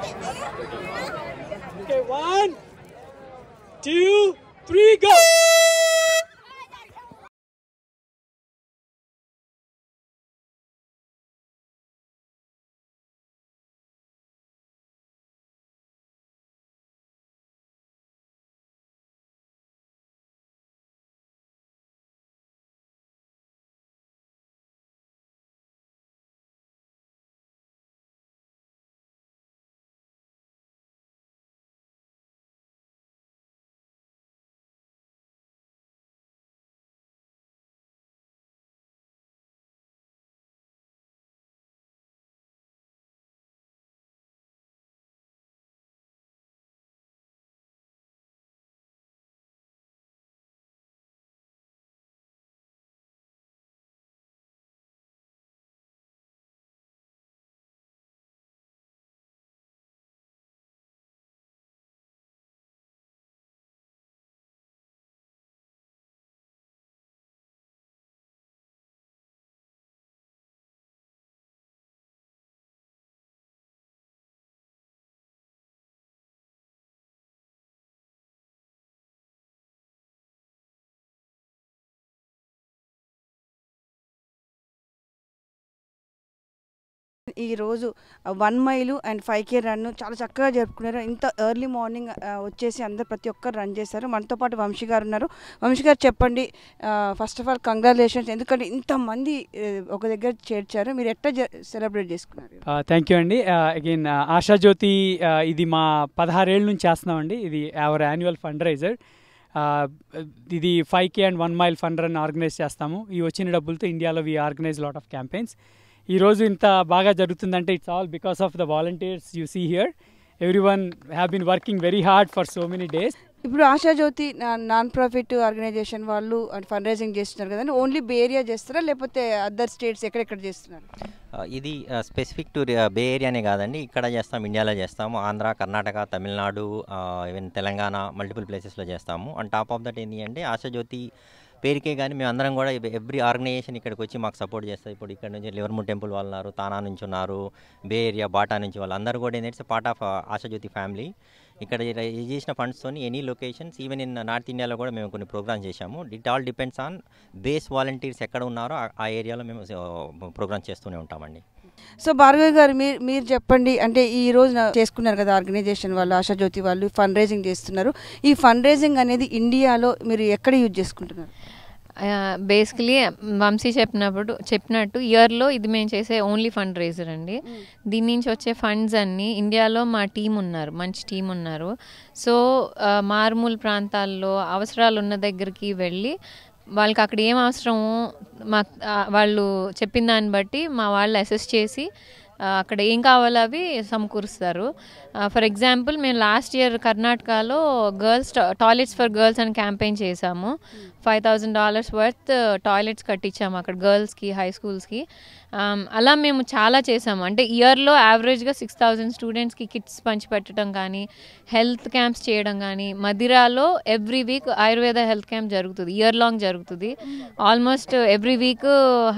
Okay, 1, 2, 3, go! ఈ రోజు 1 మైలు and 5K run చాలా చక్కగా జరుపుకున్నారు. ఇంత ఎర్లీ మార్నింగ్ వచ్చేసి అందరు ప్రతి ఒక్కరు రన్ చేశారు. మనతో పాటు వంశీ గారు ఉన్నారు. వంశీ గారు చెప్పండి, ఫస్ట్ ఆఫ్ ఆల్ కంగ్రాచులేషన్స్, ఎందుకంటే ఇంతమంది ఒక దగ్గర చేర్చారు. మీరు ఎట్లా సెలబ్రేట్ చేసుకున్నారు? థ్యాంక్ యూ అండి. అగైన్ ఆశాజ్యోతి ఇది మా 16 ఏళ్ళ నుంచి చేస్తున్నామండి. ఇది అవర్ యాన్యువల్ ఫండ్ రైజర్. ఇది 5K and 1 mile fund run organise చేస్తాము. ఈ వచ్చిన డబ్బులతో ఇండియాలో we organise lot of campaigns. ఈరోజు ఇంత బాగా జరుగుతుందంటే it's all because of the volunteers you see here. Everyone have been working very hard for so many days. ఇప్పుడు ఆశాజ్యోతి నాన్ ప్రాఫిట్ ఆర్గనైజేషన్ వాళ్ళు ఫండ్ రైజింగ్ చేస్తున్నారు కదండి. ఓన్లీ బే ఏరియా చేస్తారా లేకపోతే అదర్ స్టేట్స్ ఎక్కడెక్కడ చేస్తున్నారు? ఇది స్పెసిఫిక్ టు బే ఏరియానే కాదండి, ఇక్కడ చేస్తాం, ఇండియాలో చేస్తాము, ఆంధ్ర, కర్ణాటక, తమిళనాడు, ఈవెన్ తెలంగాణ, మల్టిపుల్ ప్లేసెస్లో చేస్తాము. అండ్ టాప్ ఆఫ్ దట్ ఏంటి అంటే ఆశాజ్యోతి పేరుకే కానీ మేము అందరం కూడా ఎవ్రీ ఆర్గనైజేషన్ ఇక్కడికి వచ్చి మాకు సపోర్ట్ చేస్తాయి. ఇప్పుడు ఇక్కడ నుంచి లివర్మూర్ టెంపుల్ వాళ్ళు ఉన్నారు, తానా నుంచి ఉన్నారు, బే ఏరియా బాటా నుంచి వాళ్ళు అందరూ కూడా ఏంటంటే పార్ట్ ఆఫ్ ఆశాజ్యోతి ఫ్యామిలీ. ఇక్కడ చేసిన ఫండ్స్తో any locations even in north ఇండియాలో కూడా మేము కొన్ని ప్రోగ్రామ్స్ చేశాము. It all depends on base volunteers ఎక్కడ ఉన్నారో ఆ ఏరియాలో మేము ప్రోగ్రామ్స్ చేస్తూనే ఉంటామండి. సో భార్గవి గారు, మీరు చెప్పండి, అంటే ఈ రోజు చేసుకున్నారు కదా ఆర్గనైజేషన్ వాళ్ళు, ఆశాజ్యోతి వాళ్ళు ఫండ్ రైజింగ్ చేస్తున్నారు. ఈ ఫండ్ రైజింగ్ అనేది ఇండియాలో మీరు ఎక్కడ యూజ్ చేసుకుంటున్నారు? బేసికలీ వంశీ చెప్పినట్టు ఇయర్లో ఇది మేము చేసే ఓన్లీ ఫండ్ రైజర్ అండి. దీని నుంచి వచ్చే ఫండ్స్ అన్నీ ఇండియాలో మా టీం ఉన్నారు, మంచి టీం ఉన్నారు. సో మారుమూల ప్రాంతాల్లో అవసరాలు ఉన్న దగ్గరికి వెళ్ళి వాళ్ళకి అక్కడ ఏం అవసరమో వాళ్ళు చెప్పిన దాన్ని బట్టి మా వాళ్ళు అసెస్ చేసి అక్కడ ఏం కావాలో అవి సమకూరుస్తారు. ఫర్ ఎగ్జాంపుల్ మేము లాస్ట్ ఇయర్ కర్ణాటకలో టాయిలెట్స్ ఫర్ గర్ల్స్ అని క్యాంపెయిన్ చేసాము. $5,000 వర్త్ టాయిలెట్స్ కట్టించాము అక్కడ గర్ల్స్కి, హై స్కూల్స్కి. అలా మేము చాలా చేసాము. అంటే ఇయర్లో యావరేజ్గా 6,000 స్టూడెంట్స్కి కిట్స్ పంచిపెట్టడం కానీ, హెల్త్ క్యాంప్స్ చేయడం కానీ. మదిరాలో every week Ayurveda health camp జరుగుతుంది, ఇయర్ లాంగ్ జరుగుతుంది. Almost every week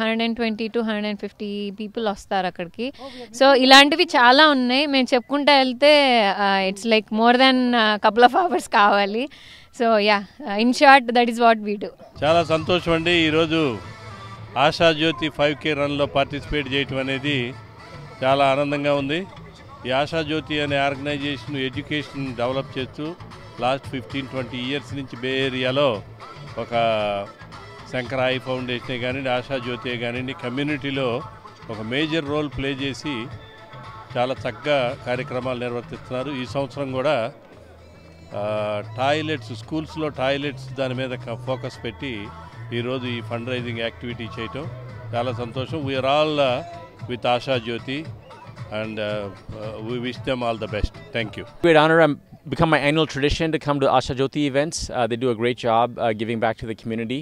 120 to 150 people వస్తారు అక్కడికి. సో ఇలాంటివి చాలా ఉన్నాయి, మేము చెప్పుకుంటూ వెళ్తే it's like more than couple of hours కావాలి. So yeah, in short that is what we do. చాలా సంతోషం అండి. ఈరోజు ఆశాజ్యోతి 5K రన్లో పార్టిసిపేట్ చేయటం అనేది చాలా ఆనందంగా ఉంది. ఈ ఆశాజ్యోతి అనే ఆర్గనైజేషన్ ఎడ్యుకేషన్ డెవలప్ చేస్తూ లాస్ట్ 15-20 ఇయర్స్ నుంచి బే ఏరియాలో ఒక శంకర ఐ ఫౌండేషనే కానివ్వండి, ఆశాజ్యోతి కానివ్వండి, కమ్యూనిటీలో ఒక మేజర్ రోల్ ప్లే చేసి చాలా చక్కగా కార్యక్రమాలు నిర్వర్తిస్తున్నారు. ఈ సంవత్సరం కూడా టాయిలెట్స్, స్కూల్స్లో టాయిలెట్స్ దాని మీద ఫోకస్ పెట్టి ఈరోజు ఈ ఫండ్ రైజింగ్ యాక్టివిటీ చేయటం చాలా సంతోషం. We are all with Ashajyoti and we wish them all the best. Thank you. Great honor. Become my annual tradition to come to Asha Jyoti events. They do a great job giving back to the community.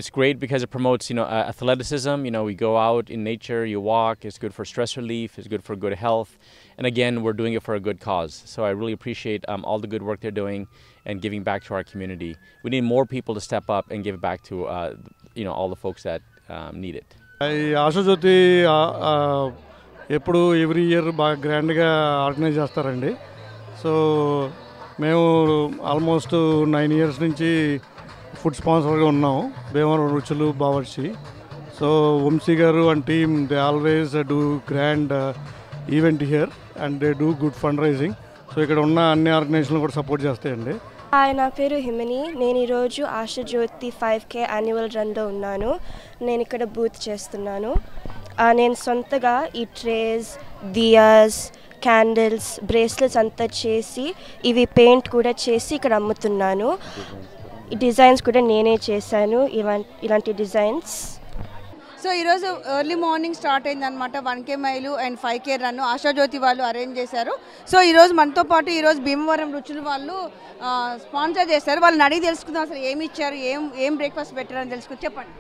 It's great because it promotes, athleticism. We go out in nature, you walk. It's good for stress relief. It's good for good health. And again, we're doing it for a good cause. So I really appreciate all the good work they're doing and giving back to our community. We need more people to step up and give back to, all the folks that need it. Asha Jyoti ఎప్పుడు every year బాగా గ్రాండ్గా organise చేస్తారండి. So మేము almost 9 years నుంచి food స్పాన్సర్గా ఉన్నాము, భీమవరం రుచులు Bawarchi. So Vamsi గారు and team they always do grand event here and they do good fund raising. So ఇక్కడ ఉన్న అన్ని ఆర్గనైజేషన్లు కూడా సపోర్ట్ చేస్తాయండి. హాయ్, నా పేరు హిమని. నేను ఈరోజు ఆశాజ్యోతి 5K యాన్యువల్ రన్లో ఉన్నాను. నేను ఇక్కడ బూత్ చేస్తున్నాను. నేను సొంతగా ఈ ట్రేస్, దియాస్, క్యాండిల్స్, బ్రేస్లెట్స్ అంతా చేసి ఇవి పెయింట్ కూడా చేసి ఇక్కడ అమ్ముతున్నాను. ఈ డిజైన్స్ కూడా నేనే చేశాను, ఇలాంటి డిజైన్స్. సో ఈరోజు ఎర్లీ మార్నింగ్ స్టార్ట్ అయిందనమాట 1K mile and 5K run ఆశాజ్యోతి వాళ్ళు అరేంజ్ చేశారు. సో ఈరోజు మనతో పాటు ఈరోజు భీమవరం రుచులు వాళ్ళు స్పాన్సర్ చేశారు. వాళ్ళని అడిగి తెలుసుకుందాం అసలు ఏమి ఇచ్చారు, ఏం బ్రేక్ఫాస్ట్ పెట్టారని తెలుసుకుని చెప్పండి.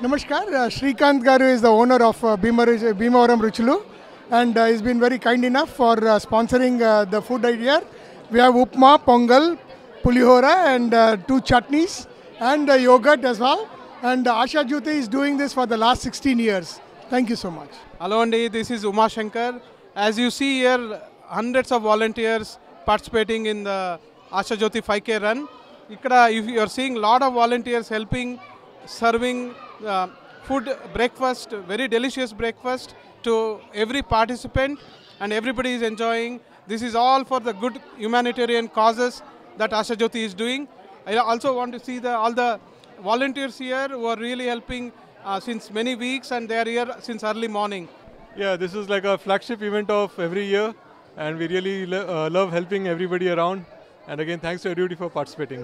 Namaskar, Srikanth Garu is the owner of Bhimavaram Ruchulu, and he's been very kind enough for sponsoring the food idea. We have upma, pongal, pulihora and 2 chutneys and yogurt as well. And Ashajuti is doing this for the last 16 years. Thank you so much. Hello Andy, this is Uma Shankar. As you see here, hundreds of volunteers participating in the Ashajuti 5K run. Ikkada you are seeing lot of volunteers helping, serving food, breakfast, very delicious breakfast to every participant, and everybody is enjoying. This is all for the good humanitarian causes that Ashajuti is doing. I also want to see all the volunteers here who are really helping since many weeks, and they are here since early morning. Yeah, this is like a flagship event of every year, and we really love helping everybody around. And again, thanks to everybody for participating.